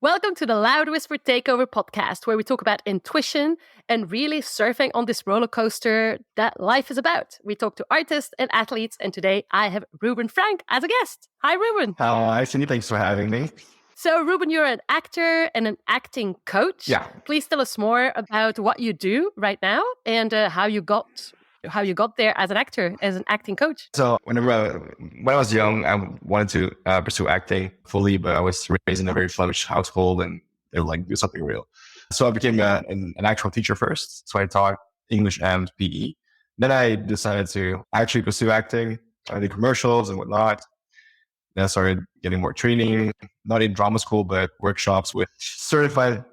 Welcome to the Loud Whisper Takeover podcast, where we talk about intuition and really surfing on this roller coaster that life is about. We talk to artists and athletes, and today I have Ruben Francq as a guest. Hi, Ruben. Hi, Cindy. Thanks for having me. So, Ruben, you're an actor and an acting coach. Yeah. Please tell us more about what you do right now and how you got there as an actor, as an acting coach. So when I was young, I wanted to pursue acting fully, but I was raised in a very Flemish household and they were like, do something real. So I became an actual teacher first. So I taught English and PE. Then I decided to actually pursue acting. I did commercials and whatnot. Then I started getting more training, not in drama school, but workshops with certified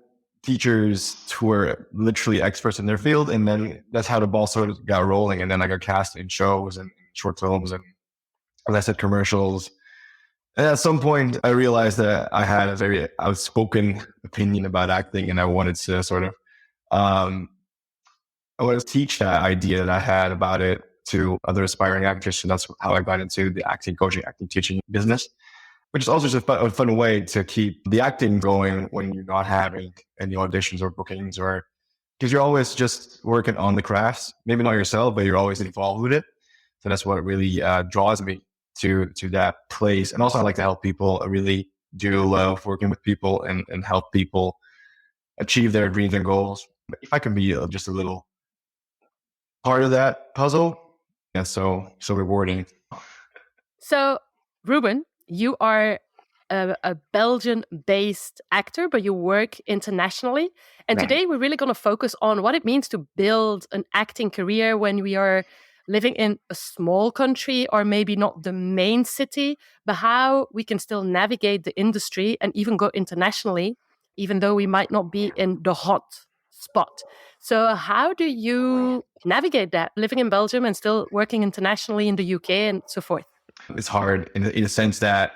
teachers who were literally experts in their field. And then that's how the ball sort of got rolling. And then I got cast in shows and short films and, as I said, commercials. And at some point I realized that I had a very outspoken opinion about acting and I wanted to I wanted to teach that idea that I had about it to other aspiring actors. And that's how I got into the acting coaching, acting teaching business, which is also just a fun way to keep the acting going when you're not having any auditions or bookings, or because you're always just working on the crafts, maybe not yourself, but you're always involved with it. So that's what really draws me to that place. And also I like to help people. I really do love working with people and help people achieve their dreams and goals. But if I can be just a little part of that puzzle, that's so rewarding. So, Ruben, you are a Belgian-based actor, but you work internationally. And today we're really going to focus on what it means to build an acting career when we are living in a small country or maybe not the main city, but how we can still navigate the industry and even go internationally, even though we might not be in the hot spot. So how do you navigate that, living in Belgium and still working internationally in the UK and so forth? It's hard in a sense that,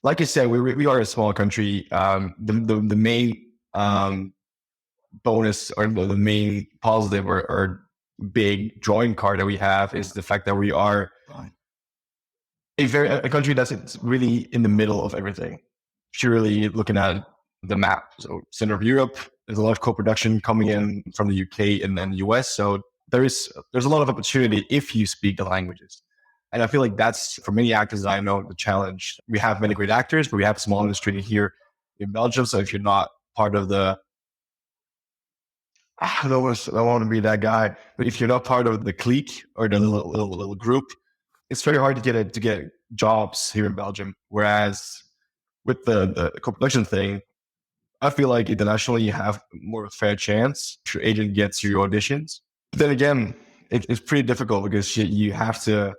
like I said, we are a small country. The main bonus or the main positive or big drawing card that we have is the fact that we are a country that's really in the middle of everything. Purely looking at the map, so center of Europe, there's a lot of co-production coming in from the UK and then the US. So there's a lot of opportunity if you speak the languages. And I feel like that's, for many actors I know, the challenge. We have many great actors, but we have a small industry here in Belgium. So if you're not part of the, I don't want to be that guy, but if you're not part of the clique or the little group, it's very hard to get jobs here in Belgium. Whereas with the co-production thing, I feel like internationally you have more of a fair chance. Your agent gets your auditions. But then again, it's pretty difficult because you have to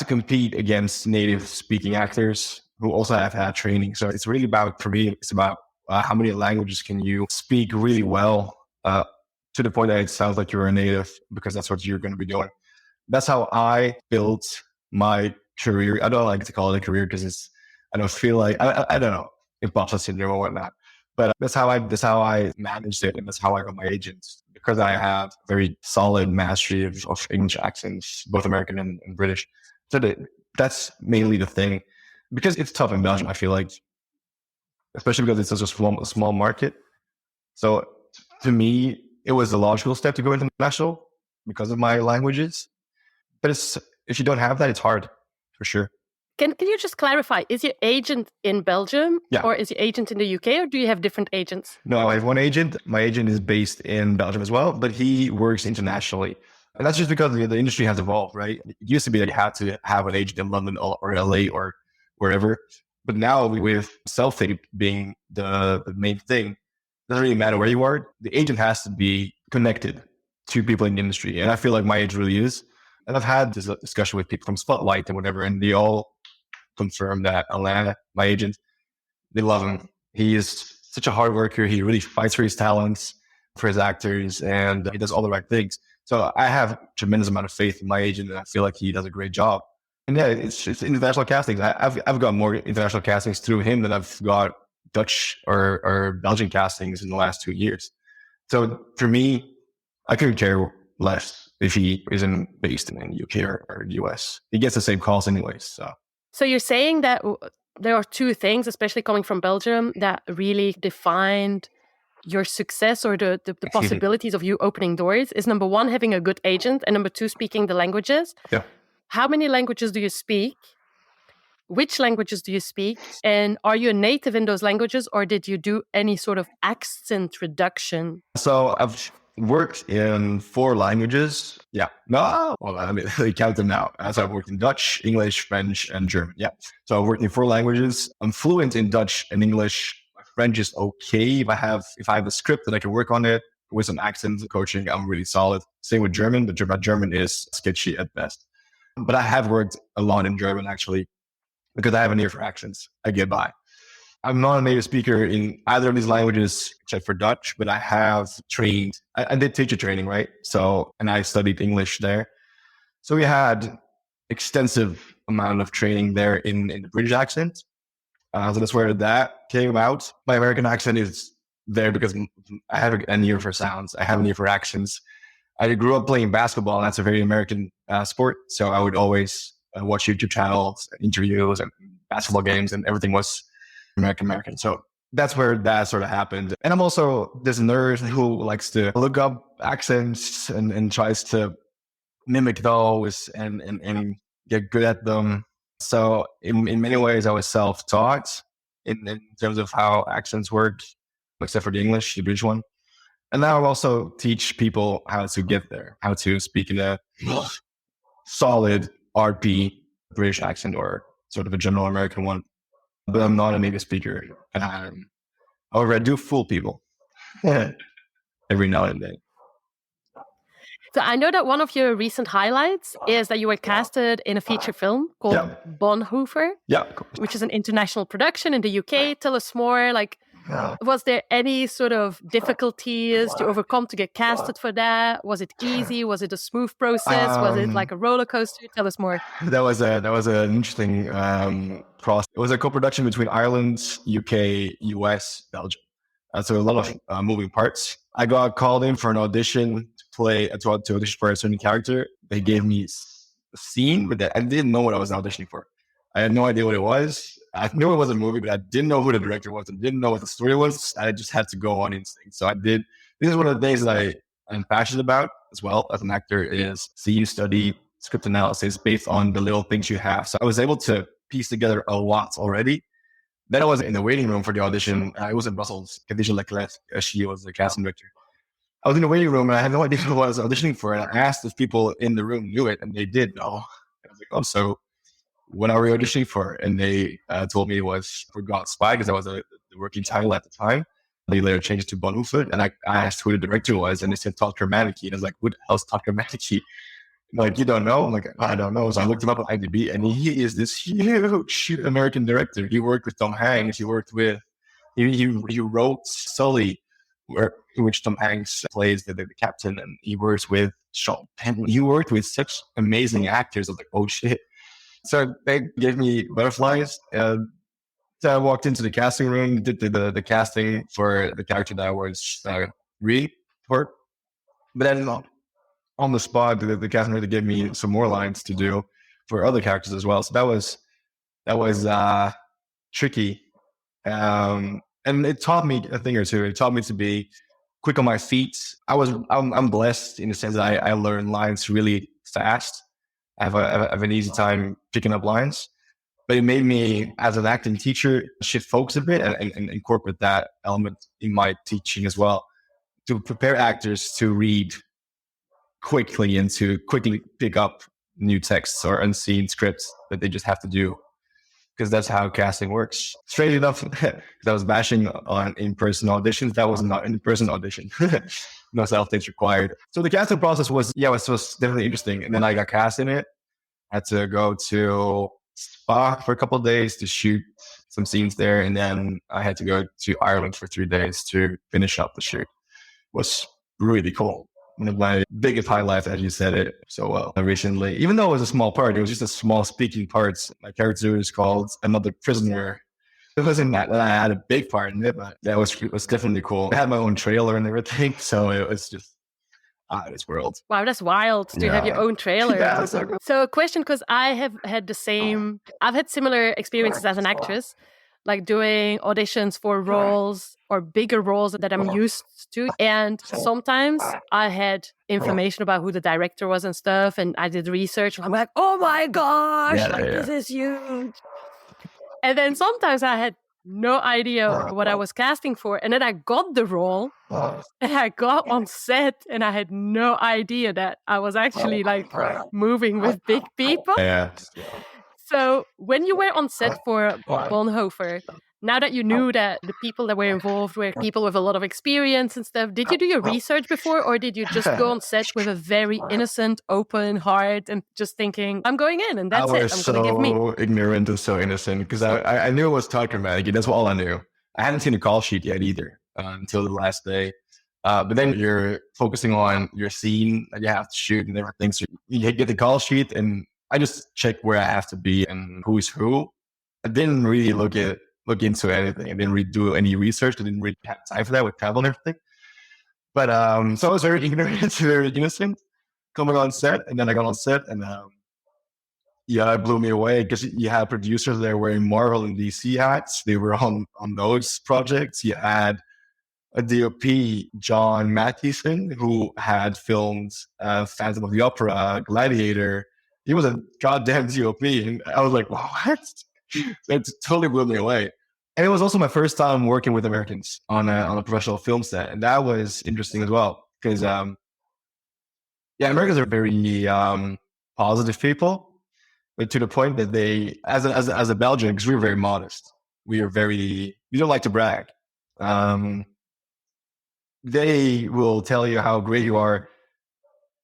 compete against native speaking actors who also have had training. So it's really about, for me, it's about how many languages can you speak really well to the point that it sounds like you're a native, because that's what you're going to be doing. That's how I built my career. I don't like to call it a career because I don't feel like, I don't know, imposter syndrome or whatnot. But that's how I managed it, and that's how I got my agents, because I have very solid mastery of English accents, both American and British. So that's mainly the thing, because it's tough in Belgium. I feel like, especially because it's such a small market. So to me, it was a logical step to go international because of my languages. But if you don't have that, it's hard for sure. Can you just clarify, is your agent in Belgium or is your agent in the UK, or do you have different agents? No, I have one agent. My agent is based in Belgium as well, but he works internationally. And that's just because the industry has evolved, right? It used to be that you had to have an agent in London or LA or wherever. But now with self-tape being the main thing, it doesn't really matter where you are. The agent has to be connected to people in the industry. And I feel like my agent really is. And I've had this discussion with people from Spotlight and whatever, and they all confirm that Alain, my agent, they love him. He is such a hard worker. He really fights for his talents, for his actors, and he does all the right things. So I have a tremendous amount of faith in my agent, and I feel like he does a great job. And yeah, it's international castings. I've got more international castings through him than I've got Dutch or Belgian castings in the last 2 years. So for me, I couldn't care less if he isn't based in the UK or the US. He gets the same calls anyways. So you're saying that there are two things, especially coming from Belgium, that really defined your success or the possibilities of you opening doors is number one, having a good agent, and number two, speaking the languages. Yeah. How many languages do you speak? Which languages do you speak? And are you a native in those languages, or did you do any sort of accent reduction? So I've worked in 4 languages. Yeah. No, well, I mean, they count them now. So I've worked in Dutch, English, French, and German. Yeah. So I've worked in 4 languages. I'm fluent in Dutch and English. My French is okay. If I have a script that I can work on it with some accent coaching, I'm really solid. Same with German, but my German is sketchy at best. But I have worked a lot in German actually, because I have an ear for accents. I get by. I'm not a native speaker in either of these languages except for Dutch, but I have trained. I did teacher training, right? So, and I studied English there. So we had extensive amount of training there in the British accent. So that's where that came out. My American accent is there because I have an ear for sounds. I have an ear for accents. I grew up playing basketball, and that's a very American sport. So I would always watch YouTube channels, interviews, and basketball games, and everything was American. So that's where that sort of happened. And I'm also this nerd who likes to look up accents and tries to mimic those and get good at them. So in many ways, I was self-taught in terms of how accents work, except for the English, the British one. And now I also teach people how to get there, how to speak in a solid RP British accent or sort of a general American one. But I'm not a native speaker. However, I do fool people every now and then. So I know that one of your recent highlights is that you were casted in a feature film called Bonhoeffer, which is an international production in the UK. Tell us more. Was there any sort of difficulties to overcome to get casted for that? Was it easy? Was it a smooth process? Was it like a roller coaster? Tell us more. That was an interesting process. It was a co-production between Ireland, UK, US, Belgium. So a lot of moving parts. I got called in for an audition to audition for a certain character. They gave me a scene, but I didn't know what I was auditioning for. I had no idea what it was. I knew it was a movie, but I didn't know who the director was and didn't know what the story was. I just had to go on instinct. So I did. This is one of the things that I'm passionate about as well as an actor is you study script analysis based on the little things you have. So I was able to piece together a lot already. Then I was in the waiting room for the audition. I was in Brussels. Khadija Leclerc, she was the casting director. I was in the waiting room and I had no idea what I was auditioning for. And I asked if people in the room knew it, and they did know. I was like, oh, so what are we auditioning for? And they told me it was for God's Spy, because that was the working title at the time. They later changed it to Bonhoeffer. And I asked who the director was, and they said Dr. Maneke. And I was like, who the hell's Dr. Maneke? Like, you don't know? I'm like, I don't know. So I looked him up on IMDb, and he is this huge American director. He worked with Tom Hanks. He wrote Sully, which Tom Hanks plays the captain, and he works with Sean Penn. He worked with such amazing actors. I was like, oh shit. So they gave me butterflies. So I walked into the casting room, did the casting for the character that I was reading for. But then on the spot, the casting director gave me some more lines to do for other characters as well. So that was tricky. And it taught me a thing or two. It taught me to be quick on my feet. I'm blessed in the sense that I learn lines really fast. I have an easy time picking up lines, but it made me, as an acting teacher, shift focus a bit and incorporate that element in my teaching as well, to prepare actors to read quickly and to quickly pick up new texts or unseen scripts that they just have to do, because that's how casting works. Straight enough, because I was bashing on in-person auditions, that was not an in-person audition. No self-tapes required. So the casting process was definitely interesting. And then I got cast in it. I had to go to Spa for a couple of days to shoot some scenes there. And then I had to go to Ireland for 3 days to finish up the shoot. It was really cool. One of my biggest highlights, as you said it so well recently. Even though it was a small part, it was just a small speaking part. My character is called Another Prisoner. It wasn't that I had a big part in it, but it was definitely cool. I had my own trailer and everything, so it was just out of this world. Wow, that's wild to have your own trailer. Yeah, so cool. So a question, because I've had similar experiences as an actress, like doing auditions for roles or bigger roles that I'm used to. And sometimes I had information about who the director was and stuff, and I did research. And I'm like, oh my gosh, this is huge. And then sometimes I had no idea what I was casting for. And then I got the role and I got on set and I had no idea that I was actually like moving with big people. Yeah. So when you were on set for Bonhoeffer, now that you knew that the people that were involved were people with a lot of experience and stuff, did you do your research before, or did you just go on set with a very innocent, open heart and just thinking, I'm going in and that's it, I'm going to give me? I was so ignorant and so innocent because I knew it was Talk Dramatic. That's all I knew. I hadn't seen the call sheet yet either until the last day. But then you're focusing on your scene that you have to shoot and everything. So you get the call sheet and I just checked where I have to be and who is who. I didn't really look into anything. I didn't really do any research. I didn't really have time for that with travel and everything. But so I was very ignorant, very innocent coming on set. And then I got on set and yeah, it blew me away because you had producers there wearing Marvel and DC hats. They were on those projects. You had a DOP, John Mathieson, who had filmed Phantom of the Opera, Gladiator. He was a goddamn DOP. And I was like, what? It totally blew me away. And it was also my first time working with Americans on a professional film set. And that was interesting as well. Because, Americans are very positive people. But to the point that they, as a Belgian, because we were very modest, we don't like to brag. They will tell you how great you are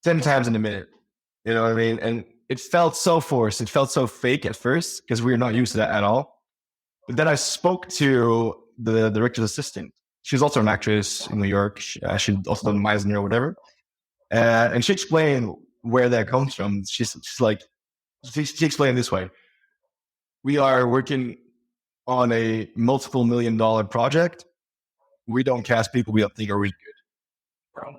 10 times in a minute. You know what I mean? And it felt so forced. It felt so fake at first because we were not used to that at all. But then I spoke to the director's assistant. She's also an actress in New York. She also done Meisner or whatever. And she explained where that comes from. She's like, she explained it this way. We are working on a multiple $million project. We don't cast people we don't think are really good.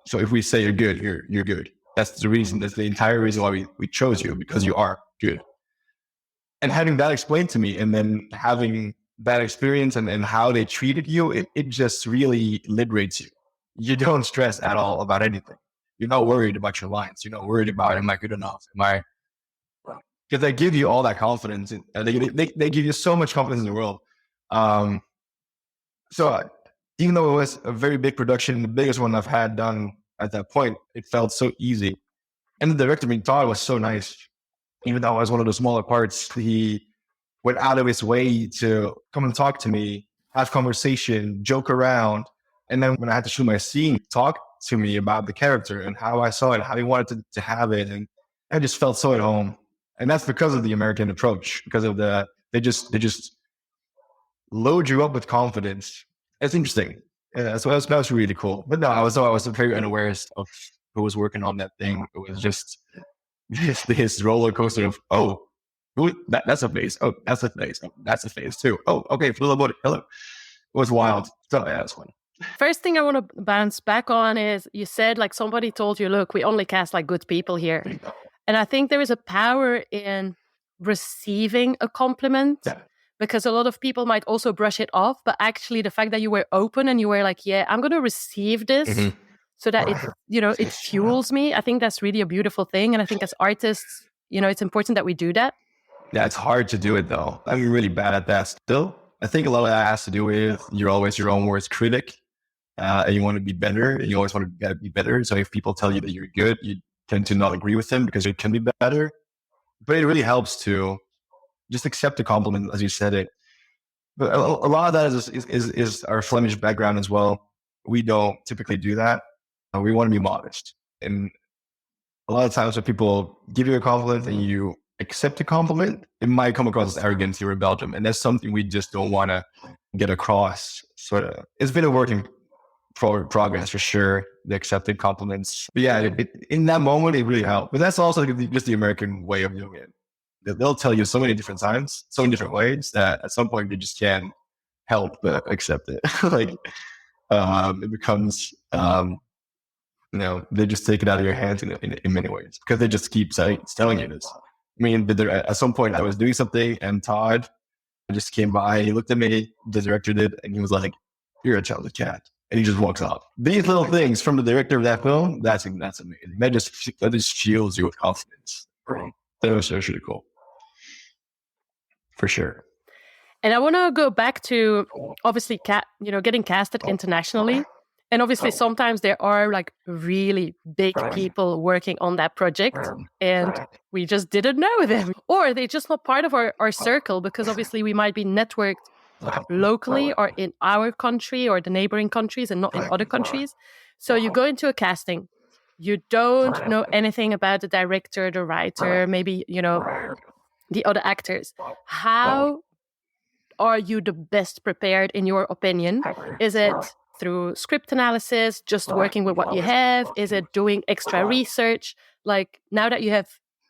So if we say you're good, you're good. That's the reason. That's the entire reason why we chose you, because you are good. And having that explained to me and then having that experience and how they treated you, it just really liberates you. You don't stress at all about anything. You're not worried about your lines. You're not worried about, am I good enough? Because they give you all that confidence. They give you so much confidence in the world. So even though it was a very big production, the biggest one I've had done at that point, it felt so easy. And the director, Todd, was so nice. Even though I was one of the smaller parts, he went out of his way to come and talk to me, have conversation, joke around. And then when I had to shoot my scene, talk to me about the character and how I saw it, how he wanted to have it. And I just felt so at home. And that's because of the American approach, because of they just load you up with confidence. It's interesting. Yeah, so that was really cool. But no, I was very unaware of who was working on that thing. It was just this roller coaster of, that's a face. Oh, that's a face. Oh, that's a face too. Oh, okay. Hello. It was wild. So yeah, that's fun. First thing I want to bounce back on is you said like somebody told you, look, we only cast like good people here. And I think there is a power in receiving a compliment. Yeah. Because a lot of people might also brush it off, but actually the fact that you were open and you were like, yeah, I'm going to receive this so that it fuels me. I think that's really a beautiful thing. And I think as artists, it's important that we do that. Yeah, it's hard to do it though. I'm really bad at that still. I think a lot of that has to do with you're always your own worst critic and you want to be better and you always want to be better. So if people tell you that you're good, you tend to not agree with them because you can be better. But it really helps to just accept the compliment, as you said it. But a lot of that is our Flemish background as well. We don't typically do that. We want to be modest. And a lot of times when people give you a compliment and you accept a compliment, it might come across as arrogance here in Belgium. And that's something we just don't want to get across. Sort of, it's been a work in progress for sure, the accepted compliments. But yeah, in that moment, it really helped. But that's also just the American way of doing it. They'll tell you so many different times, so many different ways that at some point you just can't help but accept it. It becomes they just take it out of your hands in many ways because they just keep telling you this. I mean, at some point I was doing something and Todd just came by, he looked at me, the director did, and he was like, "You're a child's cat." And he just walks off. These little things from the director of that film, that's amazing. That just shields you with confidence. Right. That was really cool. For sure. And I want to go back to obviously, getting casted internationally. And obviously, sometimes there are like really big people working on that project and we just didn't know them. Or they're just not part of our circle because obviously we might be networked locally or in our country or the neighboring countries and not in other countries. So you go into a casting. You don't know anything about the director, the writer, maybe, the other actors. How are you the best prepared in your opinion? Is it through script analysis, just working with what you have? Is it doing extra research? Like now that you have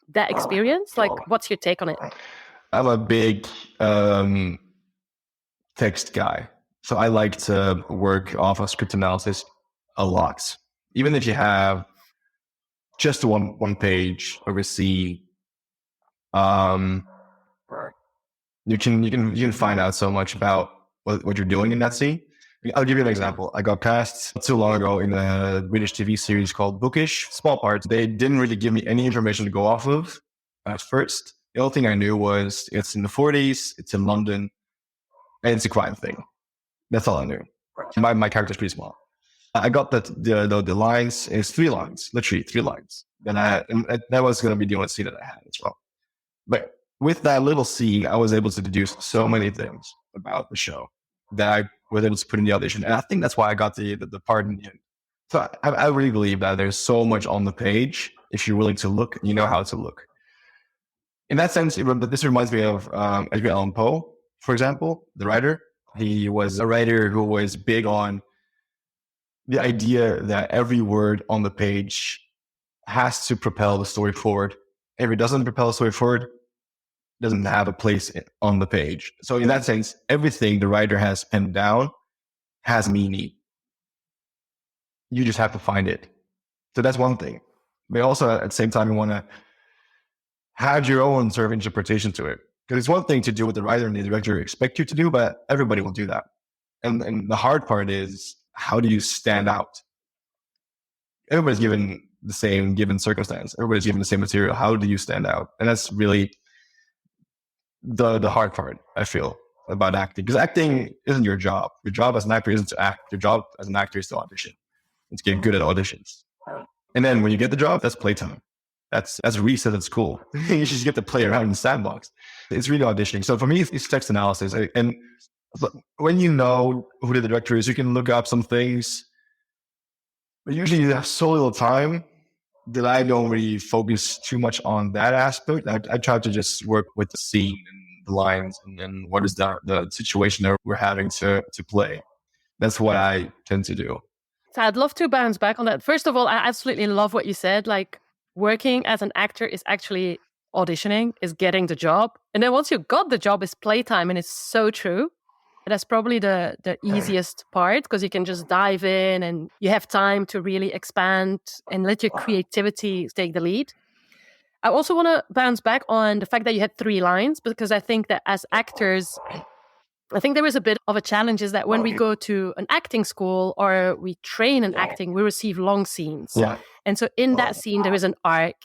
that experience, like what's your take on it? I'm a big text guy. So I like to work off of script analysis a lot. Even if you have just one page of a scene, you can find out so much about what you're doing in that scene. I'll give you an example. I got cast not too long ago in a British TV series called Bookish. Small parts. They didn't really give me any information to go off of at first. The only thing I knew was it's in the 40s, it's in London, and it's a crime thing. That's all I knew. My character's pretty small. I got the lines. It's 3 lines, literally 3 lines. And that was going to be the only scene that I had as well. But with that little scene, I was able to deduce so many things about the show that I was able to put in the audition. And I think that's why I got the part in the end. So I really believe that there's so much on the page. If you're willing to look, you know how to look. In that sense, this reminds me of Edgar Allan Poe, for example, the writer. He was a writer who was big on the idea that every word on the page has to propel the story forward. If it doesn't propel the story forward, it doesn't have a place on the page. So in that sense, everything the writer has penned down has meaning. You just have to find it. So that's one thing. But also at the same time, you want to have your own sort of interpretation to it. Because it's one thing to do what the writer and the director expect you to do, but everybody will do that. And the hard part is, how do you stand out? Everybody's given the same given circumstance. Everybody's given the same material. How do you stand out? And that's really the hard part, I feel, about acting. Because acting isn't your job. Your job as an actor isn't to act. Your job as an actor is to audition. It's to get good at auditions. And then when you get the job, that's playtime. That's reset at school. You just get to play around in the sandbox. It's really auditioning. So for me, it's text analysis. And when you know who the director is, you can look up some things. But usually you have so little time that I don't really focus too much on that aspect. I try to just work with the scene and the lines and what is the situation that we're having to play. That's what I tend to do. So I'd love to bounce back on that. First of all, I absolutely love what you said. Like, working as an actor is actually auditioning, is getting the job. And then once you got the job, it's playtime. And it's so true. That's probably the easiest part, because you can just dive in and you have time to really expand and let your creativity take the lead. I also want to bounce back on the fact that you had 3 lines, because I think that as actors, I think there is a bit of a challenge is that when we go to an acting school or we train in acting, we receive long scenes. Yeah. And so in that scene, there is an arc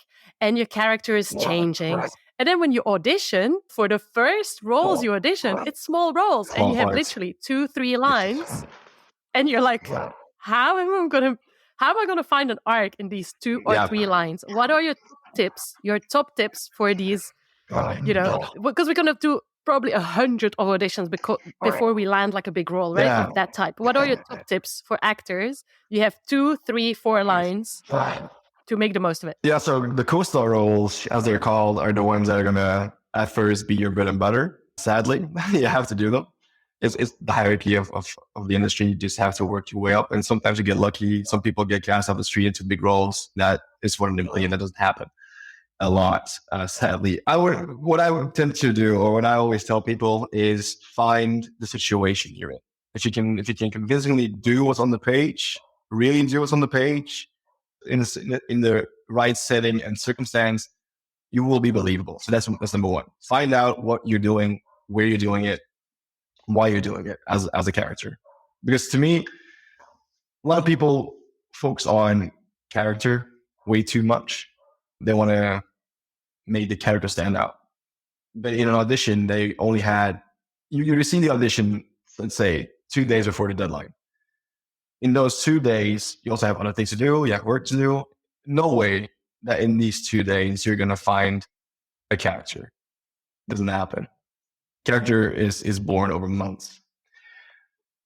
and your character is changing. And then when you audition, for the first roles you audition, it's small roles. And you have literally 2-3 lines. And you're like, how am I gonna find an arc in these 2 or 3 lines? What are your tips, your top tips for these, because we're gonna do probably 100 of auditions before we land like a big role, right? Yeah. Of that type. What are your top tips for actors? You have 2, 3, 4 lines to make the most of it. Yeah, so the co-star roles, as they're called, are the ones that are going to at first be your bread and butter. Sadly, you have to do them. It's the hierarchy of the industry. You just have to work your way up. And sometimes you get lucky. Some people get cast off the street into big roles. That is 1 in a million. That doesn't happen a lot, sadly. What I would tend to do, or what I always tell people, is find the situation you're in. If you can convincingly do what's on the page, really do what's on the page, in the right setting and circumstance, you will be believable. So that's number one. Find out what you're doing, where you're doing it, why you're doing it as a character. Because to me, a lot of people focus on character way too much. They want to make the character stand out. But in an audition, they only had, you've seen the audition, let's say, 2 days before the deadline. In those 2 days, you also have other things to do. You have work to do. No way that in these 2 days, you're going to find a character. It doesn't happen. Character is born over months.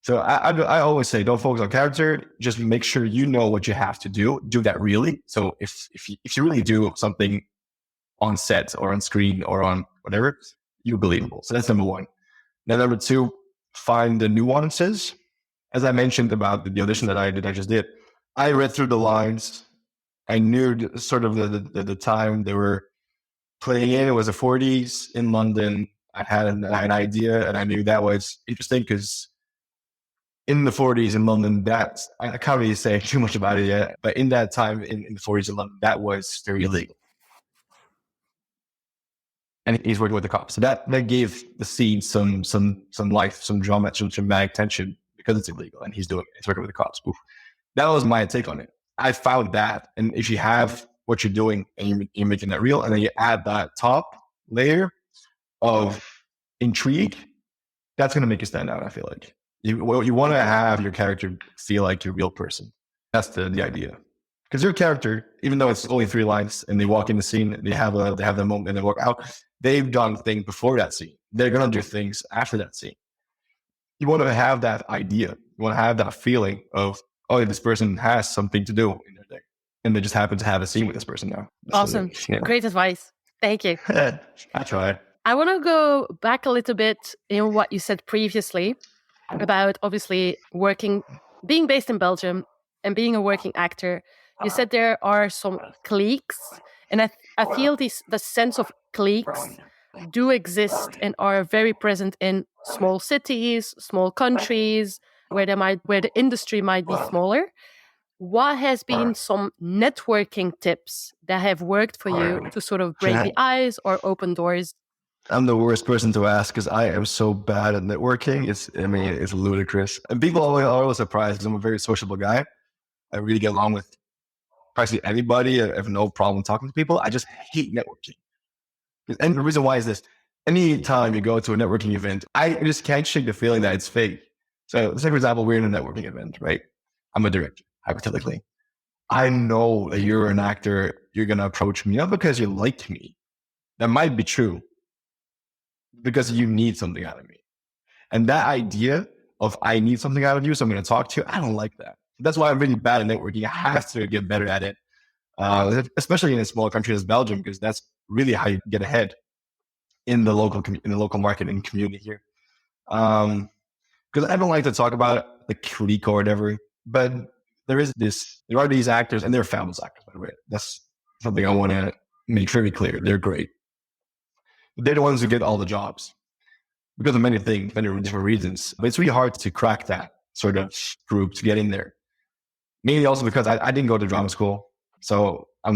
So I always say, don't focus on character. Just make sure you know what you have to do. Do that really. So if you really do something on set or on screen or on whatever, you're believable. So that's number one. Then number two, find the nuances. As I mentioned about the audition that I just did, I read through the lines. I knew sort of the time they were playing in. It was the 40s in London. I had an idea, and I knew that was interesting because in the 40s in London, I can't really say too much about it yet, but in that time in the 40s in London, that was very illegal. And he's working with the cops. So that gave the scene some life, some drama, some dramatic tension because it's illegal and he's working with the cops. Oof. That was my take on it. I found that. And if you have what you're doing and you're making that real, and then you add that top layer of intrigue, that's going to make you stand out, I feel like. You want to have your character feel like you're a real person. That's the idea. Because your character, even though it's only 3 lines and they walk in the scene, they have the moment and they walk out, they've done things before that scene. They're going to do things after that scene. You want to have that idea. You want to have that feeling of, oh, this person has something to do in their day. And they just happen to have a scene with this person now. Awesome. Great advice. Thank you. I tried. I want to go back a little bit in what you said previously about obviously being based in Belgium and being a working actor. You said there are some cliques, and I feel the sense of cliques do exist and are very present in small cities, small countries, where the industry might be smaller. What has been some networking tips that have worked for you to sort of break the ice or open doors? I'm the worst person to ask because I am so bad at networking. It's ludicrous. And people are always surprised because I'm a very sociable guy. I really get along with practically anybody. I have no problem talking to people. I just hate networking. And the reason why is this. Anytime you go to a networking event, I just can't shake the feeling that it's fake. So say, for example, we're in a networking event, right? I'm a director, hypothetically. I know that you're an actor. You're going to approach me, not because you like me. That might be true. Because you need something out of me. And that idea of I need something out of you, so I'm going to talk to you, I don't like that. That's why I'm really bad at networking. I have to get better at it, especially in a small country as Belgium, because that's really how you get ahead in the local market and community here. Because I don't like to talk about the clique or whatever, but there are these actors, and they're fabulous actors, by the way. That's something I want to make very clear. They're great. They're the ones who get all the jobs because of many things, many different reasons. But it's really hard to crack that sort of group to get in there. Mainly also because I didn't go to drama school. So I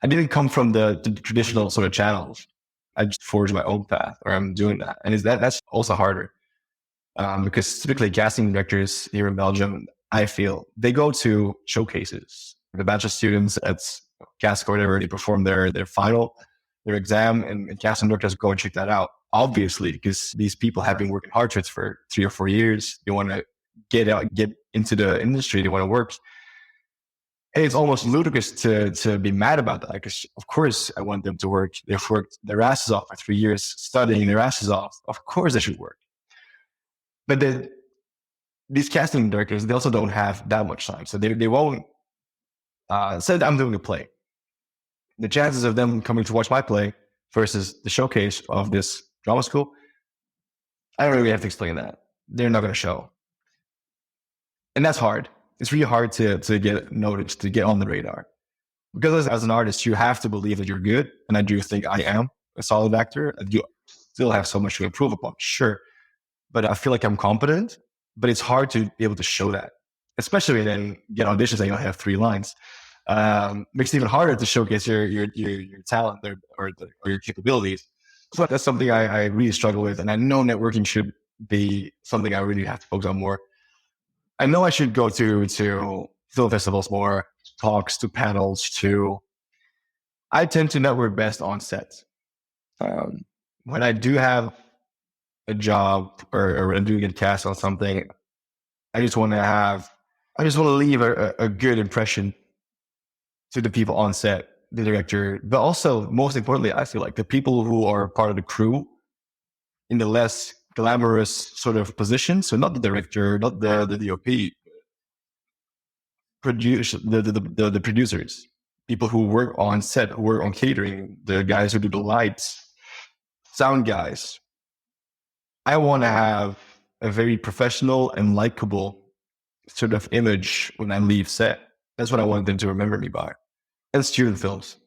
didn't come from the traditional sort of channels. I just forged my own path, or I'm doing that. And that's also harder because typically casting directors here in Belgium, I feel, they go to showcases. The bachelor students at CASC or whatever, they perform their final, their exam, and casting directors go and check that out. Obviously, because these people have been working hard for 3 or 4 years. They want to get into the industry. They want to work. And it's almost ludicrous to be mad about that, because of course I want them to work. They've worked their asses off for 3 years, studying their asses off. Of course they should work. But these casting directors, they also don't have that much time. So they won't, say that I'm doing a play. The chances of them coming to watch my play versus the showcase of this drama school, I don't really have to explain that. They're not going to show. And that's hard. It's really hard to get noticed, to get on the radar. Because as an artist, you have to believe that you're good. And I do think I am a solid actor. I do still have so much to improve upon, sure. But I feel like I'm competent. But it's hard to be able to show that. especially then get auditions that you only have 3 lines. Makes it even harder to showcase your talent or your capabilities. So that's something I really struggle with, and I know networking should be something I really have to focus on more. I know I should go to film festivals more, talks, to panels. I tend to network best on set. When I do have a job or I do get cast on something, I just want to leave a good impression to the people on set, the director, but also most importantly, I feel like the people who are part of the crew in the less glamorous sort of position. So not the director, not the DOP, the producers, people who work on set, who work on catering, the guys who do the lights, sound guys. I want to have a very professional and likable sort of image when I leave set. That's what I want them to remember me by. And student films.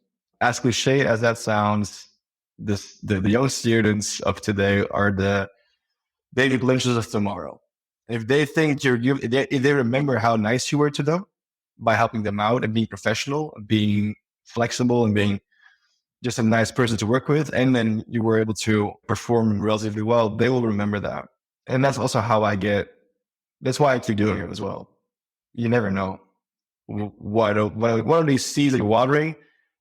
As cliche as that sounds, the young students of today are the David Lynch's of tomorrow. If they think if they remember how nice you were to them by helping them out and being professional, being flexible and being just a nice person to work with, and then you were able to perform relatively well, they will remember that. And that's also that's why I keep doing it as well. You never know what of these seeds that you're watering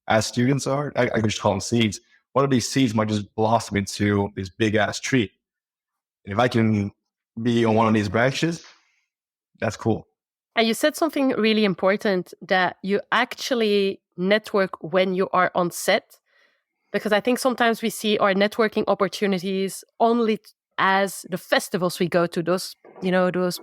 as students are. I can just call them seeds. One of these seeds might just blossom into this big ass tree. And if I can be on one of these branches, that's cool. And you said something really important, that you actually network when you are on set. Because I think sometimes we see our networking opportunities only as the festivals we go to, those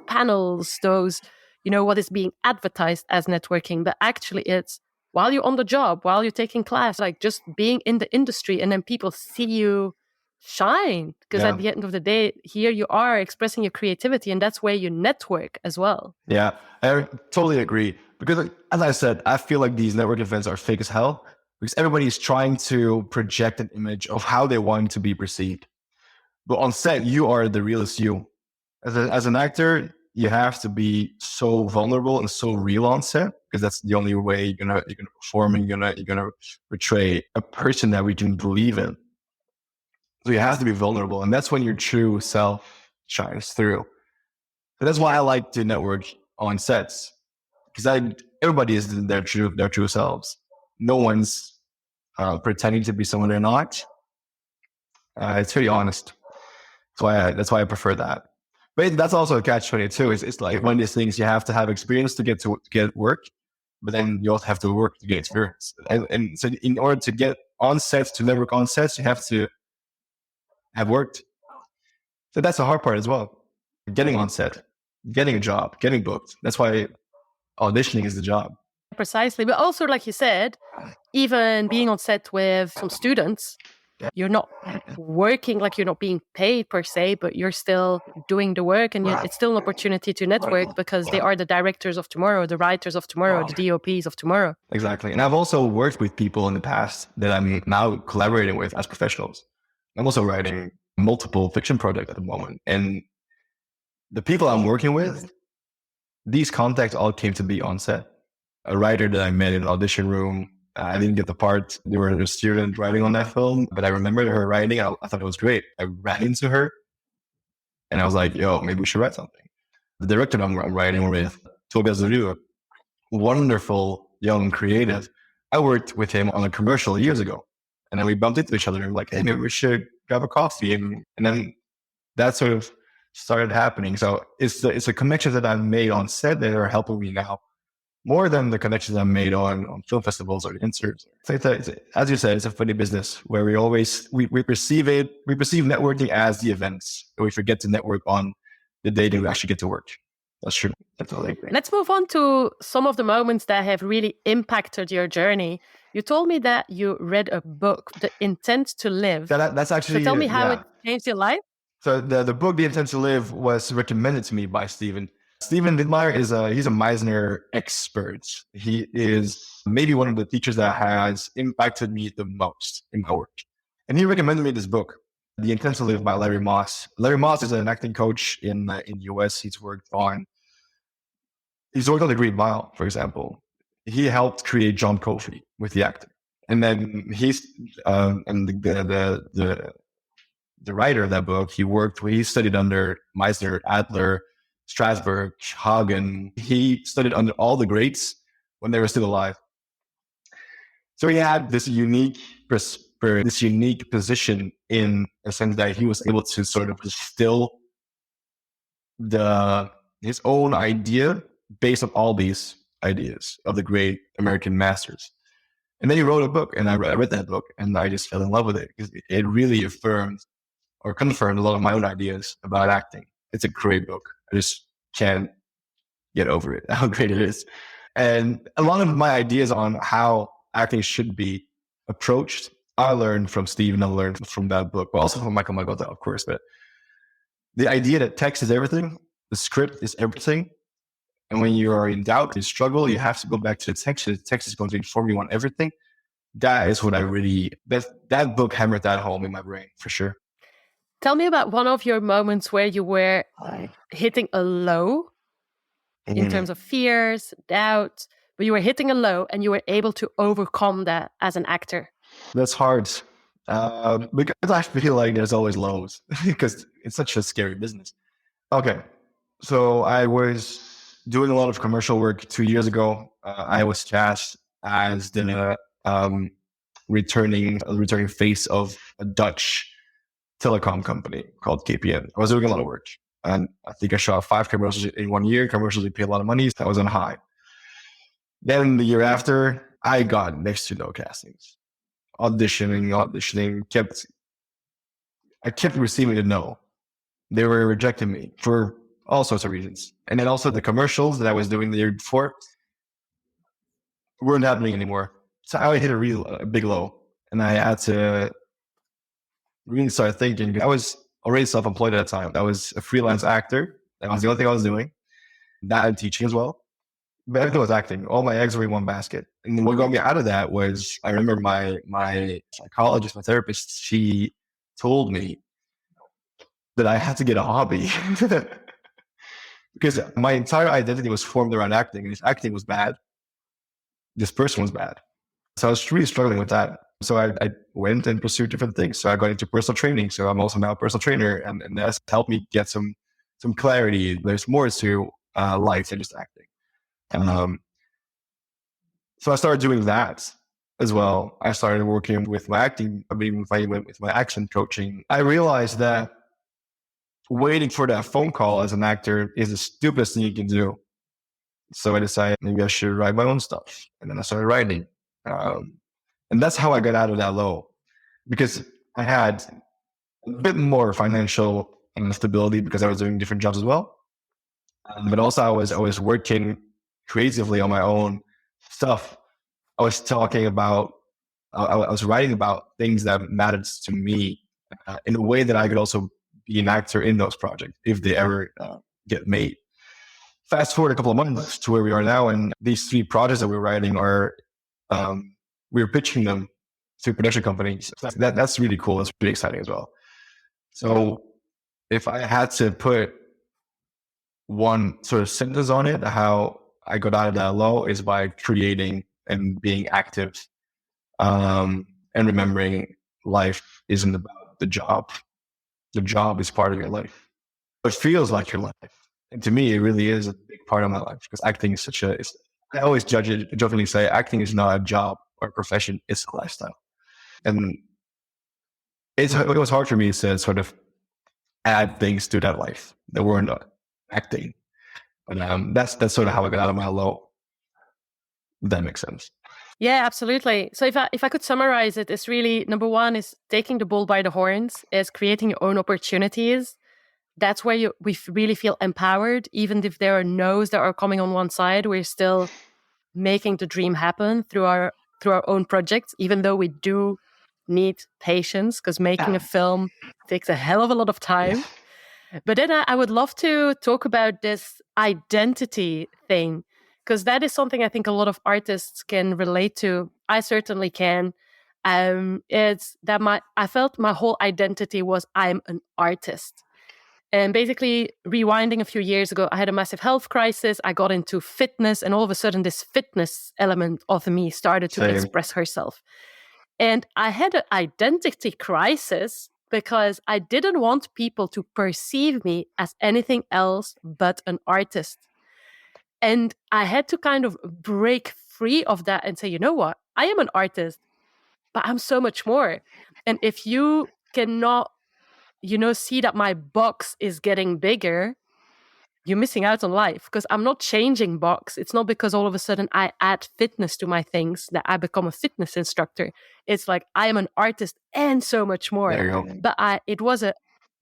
panels, what is being advertised as networking. But actually it's while you're on the job, while you're taking class, like just being in the industry, and then people see you shine. Because at the end of the day, here you are expressing your creativity, and that's where you network as well. Yeah, I totally agree. Because as I said, I feel like these network events are fake as hell, because everybody is trying to project an image of how they want to be perceived. But on set, you are the realest you. As an actor, you have to be so vulnerable and so real on set, because that's the only way you're gonna perform, and you're gonna portray a person that we can believe in. So you have to be vulnerable, and that's when your true self shines through. So that's why I like to network on sets, because everybody is their true selves. No one's pretending to be someone they're not. It's pretty honest. That's why I prefer that. But that's also a catch-22. It's like one of these things, you have to have experience to get work, but then you also have to work to get experience. And so in order to get on sets, to network on sets, you have to have worked. So that's the hard part as well. Getting on set, getting a job, getting booked. That's why auditioning is the job. Precisely. But also, like you said, even being on set with some students, you're not working, like you're not being paid per se, but you're still doing the work, and it's still an opportunity to network, because they are the directors of tomorrow, the writers of tomorrow, the DOPs of tomorrow. Exactly. And I've also worked with people in the past that I'm now collaborating with as professionals. I'm also writing multiple fiction projects at the moment. And the people I'm working with, these contacts all came to be on set. A writer that I met in an audition room, I didn't get the part. They were a student writing on that film, but I remembered her writing. I thought it was great. I ran into her and I was like, yo, maybe we should write something. The director that I'm writing with, Tobias Rue, wonderful young creative. I worked with him on a commercial years ago. And then we bumped into each other and like, hey, maybe we should grab a coffee. And then that sort of started happening. So it's the connections that I've made on set that are helping me now, more than the connections I've made on film festivals or inserts. As you said, it's a funny business where we perceive networking as the events, and we forget to network on the day that we actually get to work. That's true. That's all I agree. Let's move on to some of the moments that have really impacted your journey. You told me that you read a book, The Intent to Live. That's actually. So tell me how it changed your life. So the book, The Intent to Live, was recommended to me by Steven. Steven Widmeyer he's a Meisner expert. He is maybe one of the teachers that has impacted me the most in my work. And he recommended me this book, The Intent to Live by Larry Moss. Larry Moss is an acting coach in the US. He's worked on He's worked on The Green Mile, for example. He helped create John Coffey with the actor. And then and the writer of that book, he studied under Meisner, Adler, Strasberg, Hagen. He studied under all the greats when they were still alive. So he had this unique position in a sense that he was able to sort of distill his own idea based on all these ideas of the great American masters. And then he wrote a book, and I read that book, and I just fell in love with it because it really affirmed or confirmed a lot of my own ideas about acting. It's a great book. I just can't get over it, how great it is. And a lot of my ideas on how acting should be approached, I learned from Steve and I learned from that book, but also from Michael Magota, of course. But the idea that text is everything, the script is everything. And when you are in doubt, you struggle, you have to go back to the text. The text is going to inform you on everything. That is what that book hammered that home in my brain, for sure. Tell me about one of your moments where you were hitting a low in terms of fears, doubt, but you were hitting a low and you were able to overcome that as an actor. That's hard. Because I feel like there's always lows because it's such a scary business. Okay. So I was doing a lot of commercial work 2 years ago. I was cast as the returning face of a Dutch telecom company called KPN. I was doing a lot of work, and I think I shot 5 commercials in 1 year. Commercials, they pay a lot of money. So I was on high. Then the year after, I got next to no castings. Auditioning. I kept receiving a no. They were rejecting me for all sorts of reasons. And then also the commercials that I was doing the year before weren't happening anymore. So I hit a big low, and I had to really start thinking. I was already self-employed at the time. I was a freelance actor. That was the only thing I was doing. That and teaching as well. But everything was acting. All my eggs were in one basket. And what got me out of that was, I remember my psychologist, my therapist, she told me that I had to get a hobby. Because my entire identity was formed around acting. And if acting was bad, this person was bad. So I was really struggling with that. So I went and pursued different things. So I got into personal training. So I'm also now a personal trainer, and that's helped me get some clarity. There's more to life than just acting. So I started doing that as well. I started working with my acting. I mean, with my accent coaching. I realized that waiting for that phone call as an actor is the stupidest thing you can do. So I decided maybe I should write my own stuff. And then I started writing. And that's how I got out of that low, because I had a bit more financial stability because I was doing different jobs as well. But also I was working creatively on my own stuff. I was talking about, I was writing about things that mattered to me in a way that I could also be an actor in those projects if they ever get made. Fast forward a couple of months to where we are now, and these 3 projects that we're writing are, we're pitching them to production companies. That's really cool. That's really exciting as well. So if I had to put one sort of sentence on it, how I got out of that low is by creating and being active, and remembering life isn't about the job. The job is part of your life. It feels like your life. And to me, it really is a big part of my life, because acting is I always jokingly say, acting is not a job or a profession, it's a lifestyle. And it was hard for me to sort of add things to that life that were not acting. But that's sort of how I got out of my low. If that makes sense. Yeah, absolutely. So if I could summarize it, it's really, number one is taking the bull by the horns, is creating your own opportunities. That's where we really feel empowered. Even if there are no's that are coming on one side, we're still making the dream happen through our own projects, even though we do need patience, because making a film takes a hell of a lot of time. But then I would love to talk about this identity thing, because that is something I think a lot of artists can relate to. I certainly can. It's that I felt my whole identity was I'm an artist. And basically, rewinding a few years ago, I had a massive health crisis. I got into fitness, and all of a sudden, this fitness element of me started to express herself. And I had an identity crisis because I didn't want people to perceive me as anything else but an artist. And I had to kind of break free of that and say, you know what? I am an artist, but I'm so much more. And if you cannot, see that my box is getting bigger, you're missing out on life, because I'm not changing box. It's not because all of a sudden I add fitness to my things that I become a fitness instructor. It's like I am an artist and so much more. There you go. But it was a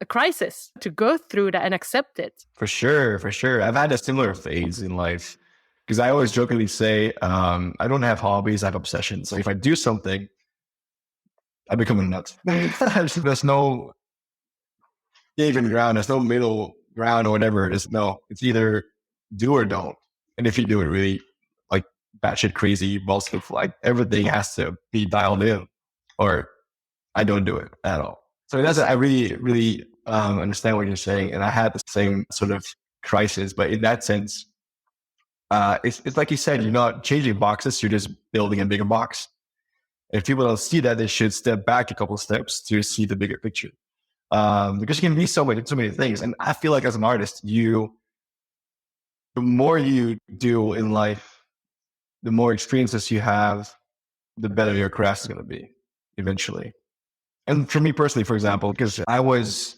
crisis to go through that and accept it. For sure. I've had a similar phase in life, because I always jokingly say, I don't have hobbies, I have obsessions. So if I do something, I become a nut. There's no even ground, there's no middle ground or whatever. It's either do or don't. And if you do it really like batshit crazy, balls to like everything has to be dialed in, or I don't do it at all. So I really, really understand what you're saying. And I had the same sort of crisis, but in that sense, it's like you said, you're not changing boxes, you're just building a bigger box. If people don't see that, they should step back a couple of steps to see the bigger picture. Because you can be so many things. And I feel like as an artist, the more you do in life, the more experiences you have, the better your craft is going to be eventually. And for me personally, for example, because I was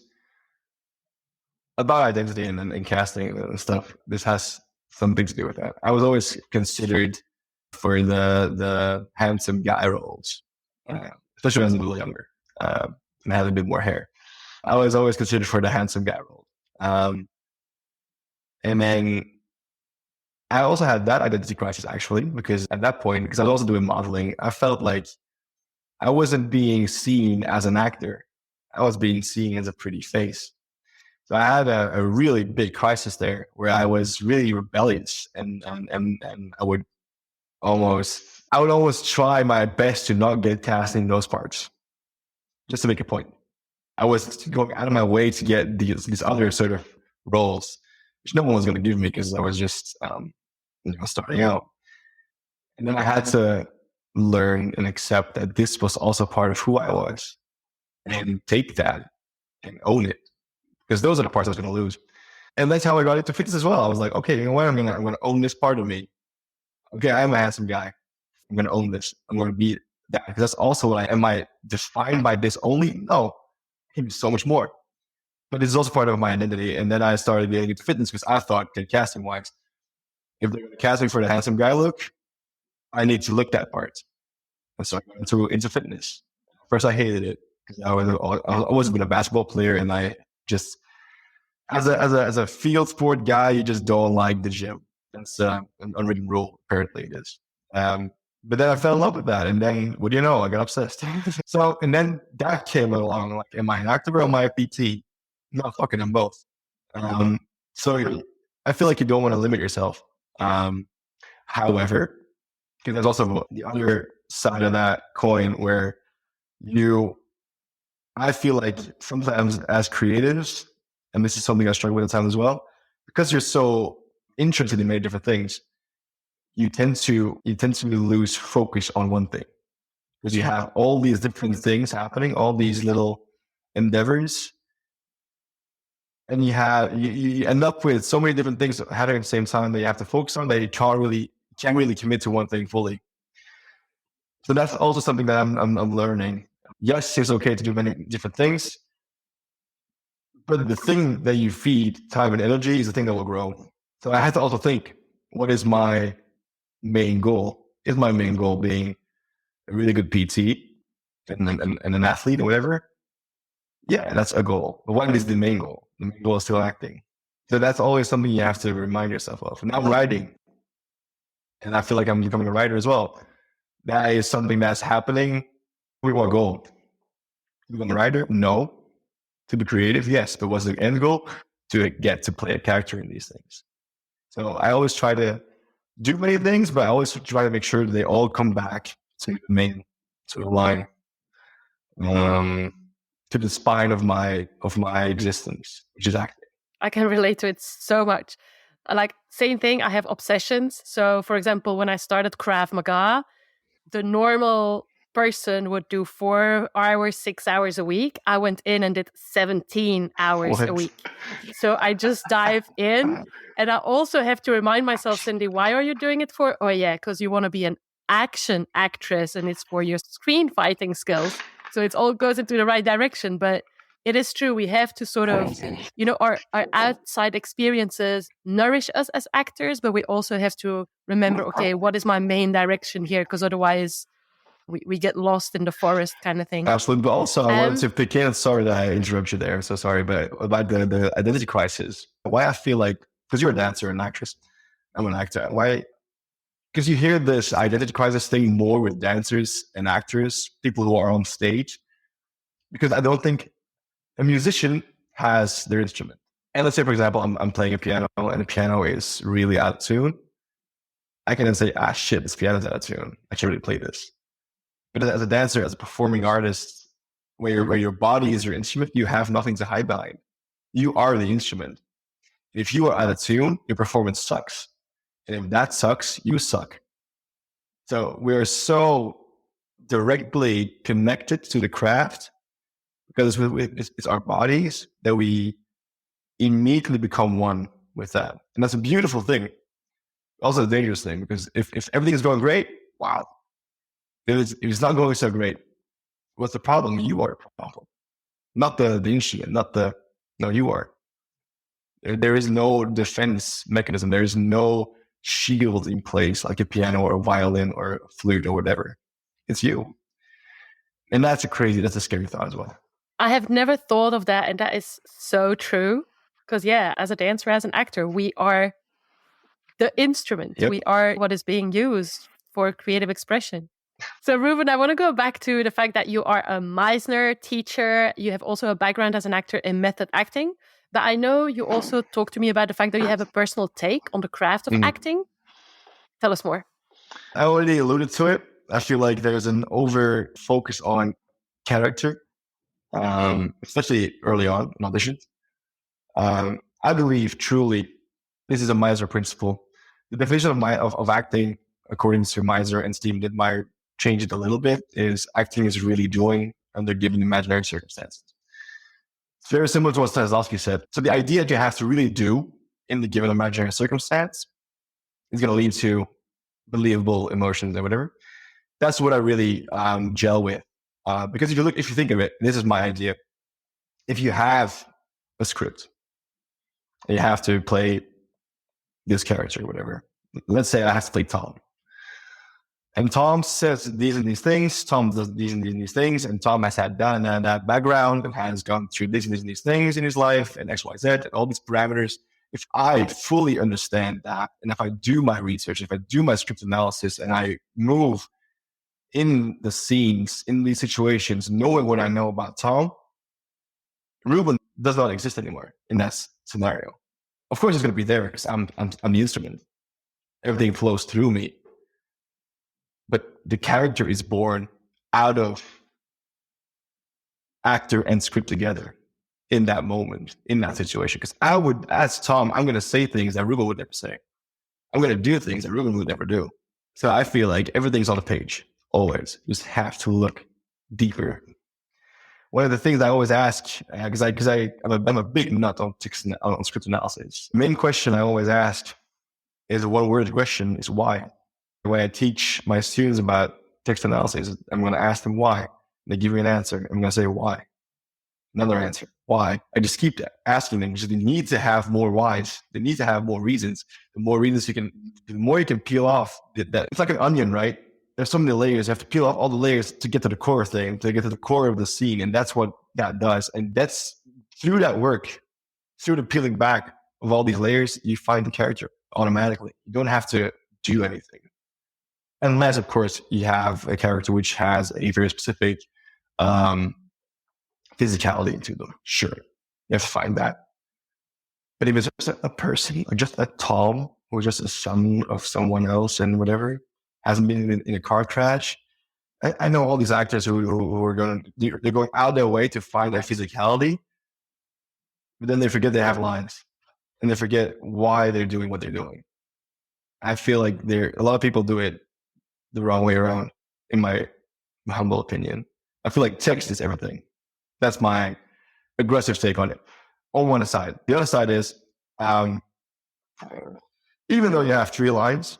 about identity and casting and stuff, this has something to do with that. I was always considered for the handsome guy roles, especially when I was a little younger and I had a bit more hair. I was always considered for the handsome guy role. And then I also had that identity crisis, actually, because at that point, because I was also doing modeling, I felt like I wasn't being seen as an actor. I was being seen as a pretty face. So I had a really big crisis there where I was really rebellious and I would always try my best to not get cast in those parts, just to make a point. I was going out of my way to get these other sort of roles, which no one was going to give me because I was just starting out. And then I had to learn and accept that this was also part of who I was, and take that and own it, because those are the parts I was going to lose. And that's how I got into fitness as well. I was like, okay, you know what? I'm going to own this part of me. Okay, I am a handsome guy. I'm going to own this. I'm going to be that, because that's also what am I defined by this only? No, I can be so much more. But it's also part of my identity. And then I started getting into fitness because I thought, casting wise, if they're going to cast me for the handsome guy look, I need to look that part. And so I got into fitness. First, I hated it because I was always been a basketball player, and I just, as a field sport guy, you just don't like the gym. That's an unwritten rule. Apparently, it is. But then I fell in love with that, and then what do you know? I got obsessed. So, and then that came along. Like, am I an actor or am I a PT? No, fucking them both. So I feel like you don't want to limit yourself. However, because there's also the other side of that coin where I feel like sometimes as creatives, and this is something I struggle with at times as well, because you're so interested in many different things, you tend to lose focus on one thing, because you have all these different things happening, all these little endeavors, and you end up with so many different things happening at the same time that you have to focus on, that you can't really commit to one thing fully. So that's also something that I'm learning. Yes, it's okay to do many different things, but the thing that you feed time and energy is the thing that will grow. So I had to also think, what is my main goal? Is my main goal being a really good PT and an athlete or whatever? Yeah, that's a goal. But what is the main goal? The main goal is still acting. So that's always something you have to remind yourself of. And I'm writing, and I feel like I'm becoming a writer as well. That is something that's happening. We want goal. To become a writer? No. To be creative? Yes. But what's the end goal? To get to play a character in these things. So I always try to do many things, but I always try to make sure they all come back to the main sort of line, to the spine of my existence, which is acting. I can relate to it so much. Like, same thing, I have obsessions. So, for example, when I started Krav Maga, the normal person would do 4 hours, 6 hours a week. I went in and did 17 hours a What? week. So I just dive in. And I also have to remind myself, Cindy, why are you doing it for? Oh, yeah, because you want to be an action actress and it's for your screen fighting skills. So it all goes into the right direction. But it is true. We have to sort of, our outside experiences nourish us as actors, but we also have to remember, okay, what is my main direction here? Because otherwise we get lost in the forest kind of thing. Absolutely. But also I wanted to pick in, sorry that I interrupt you there. I'm so sorry, but about the identity crisis, why I feel like, because you're a dancer and actress, I'm an actor. Why? Because you hear this identity crisis thing more with dancers and actors, people who are on stage, because I don't think a musician has their instrument. And let's say, for example, I'm playing a piano and the piano is really out of tune. I can then say, shit, this piano's out of tune. I can't really play this. But as a dancer, as a performing artist, where your body is your instrument, you have nothing to hide behind. You are the instrument. If you are out of tune, your performance sucks. And if that sucks, you suck. So we're so directly connected to the craft because it's our bodies that we immediately become one with that. And that's a beautiful thing. Also a dangerous thing, because if everything is going great, wow. If it's not going so great, what's the problem? You are a problem. Not the instrument, no, you are. There is no defense mechanism. There is no shield in place like a piano or a violin or a flute or whatever. It's you. And that's a scary thought as well. I have never thought of that. And that is so true. Because, yeah, as a dancer, as an actor, we are the instrument. Yep. We are what is being used for creative expression. So, Ruben, I want to go back to the fact that you are a Meisner teacher. You have also a background as an actor in method acting. But I know you also talked to me about the fact that you have a personal take on the craft of acting. Tell us more. I already alluded to it. I feel like there's an over focus on character, especially early on in auditions. I believe truly this is a Meisner principle. The definition of acting, according to Meisner and Stephen Dittmeyer, change it a little bit, is acting is really doing under given imaginary circumstances. It's very similar to what Stanislavski said. So the idea that you have to really do in the given imaginary circumstance is going to lead to believable emotions and whatever. That's what I really gel with. Because if you think of it, this is my idea. If you have a script and you have to play this character or whatever, let's say I have to play Tom. And Tom says these and these things. Tom does these and these things. And Tom has had that background and has gone through these and these things in his life and X, Y, Z, and all these parameters. If I fully understand that, and if I do my research, if I do my script analysis, and I move in the scenes, in these situations, knowing what I know about Tom, Ruben does not exist anymore in that scenario. Of course, it's going to be there because I'm the instrument. Everything flows through me. But the character is born out of actor and script together in that moment, in that situation. Because I would, as Tom, I'm going to say things that Ruben would never say. I'm going to do things that Ruben would never do. So I feel like everything's on the page, always. You just have to look deeper. One of the things I always ask, because I'm a big nut on script analysis. The main question I always ask is a one-word question, is why? When I teach my students about text analysis, I'm going to ask them why. They give me an answer. I'm going to say why. Another answer. Why? I just keep asking them because they need to have more whys. They need to have more reasons. The more reasons the more you can peel off that. It's like an onion, right? There's so many layers. You have to peel off all the layers to get to the core thing, to get to the core of the scene. And that's what that does. And that's through that work, through the peeling back of all these layers, you find the character automatically. You don't have to do anything. Unless, of course, you have a character which has a very specific physicality to them. Sure, you have to find that. But if it's just a person, or just a Tom, or just a son of someone else and whatever, hasn't been in a car crash, I know all these actors who are they're going out their way to find their physicality, but then they forget they have lines. and they forget why they're doing what they're doing. I feel like a lot of people do it the wrong way around, in my humble opinion. I feel like text is everything. That's my aggressive take on it. On one side. The other side is, even though you have 3 lines,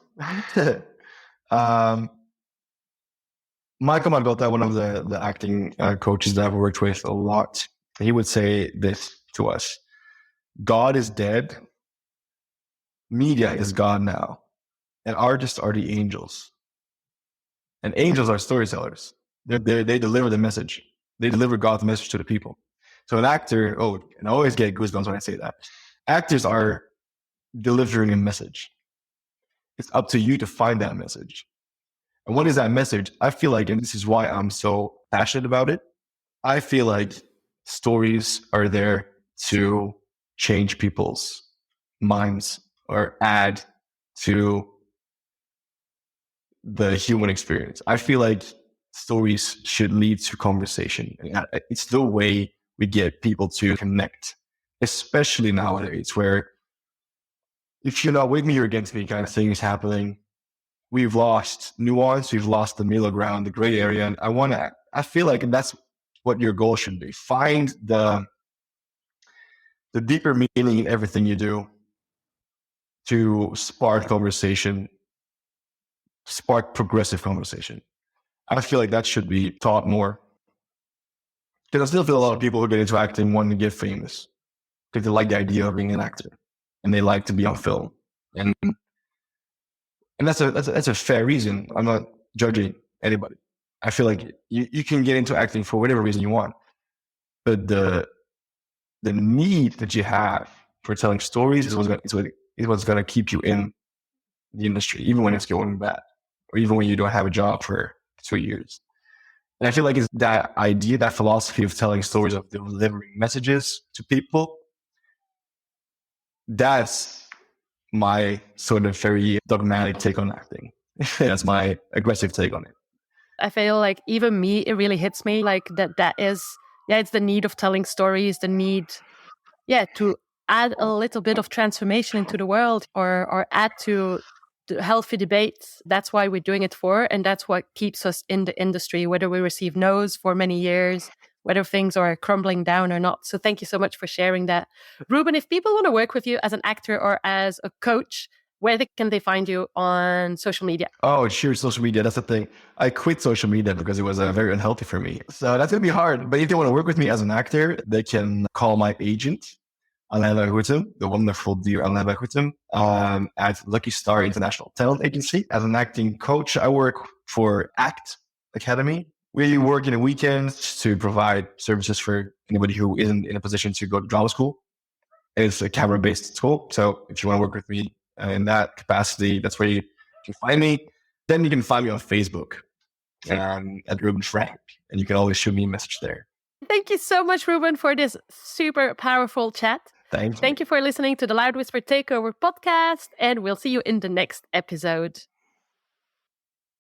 Michael Margotta, one of the acting coaches that I've worked with a lot, he would say this to us: God is dead, media is God now, and artists are the angels. And angels are storytellers. They deliver the message. They deliver God's message to the people. So an actor, and I always get goosebumps when I say that. Actors are delivering a message. It's up to you to find that message. And what is that message? I feel like, and this is why I'm so passionate about it, I feel like stories are there to change people's minds or add to the human experience. I feel like stories should lead to conversation. It's the way we get people to connect, especially nowadays, where if you're not with me, you're against me kind of thing is happening. We've lost nuance, we've lost the middle ground, the gray area. And I feel like that's what your goal should be. Find the deeper meaning in everything you do to spark conversation, spark progressive conversation. I feel like that should be taught more. Because I still feel a lot of people who get into acting want to get famous because they like the idea of being an actor and they like to be on film. And that's a fair reason. I'm not judging anybody. I feel like you can get into acting for whatever reason you want. But the need that you have for telling stories is what's going to keep you in the industry, even when it's going bad, or even when you don't have a job for 2 years. And I feel like it's that idea, that philosophy of telling stories, of delivering messages to people. That's my sort of very dogmatic take on acting. That's my aggressive take on it. I feel like even me, it really hits me like that is, it's the need of telling stories, the need, to add a little bit of transformation into the world or add to the healthy debates. That's why we're doing it for, and that's what keeps us in the industry, whether we receive no's for many years, whether things are crumbling down or not. So thank you so much for sharing that. Ruben, if people want to work with you as an actor or as a coach, where can they find you on social media? Oh, sure. Social media. That's the thing. I quit social media because it was very unhealthy for me. So that's going to be hard. But if they want to work with me as an actor, they can call my agent, Alain Laroutem, the wonderful dear Alain Laroutem, at Lucky Star International Talent Agency. As an acting coach, I work for ACT Academy. We work in the weekends to provide services for anybody who isn't in a position to go to drama school. It's a camera-based school. So if you want to work with me in that capacity, that's where you can find me. Then you can find me on Facebook at Ruben Francq, and you can always shoot me a message there. Thank you so much, Ruben, for this super powerful chat. Thank you. Thank you for listening to the Loud Whisper Takeover podcast, and we'll see you in the next episode.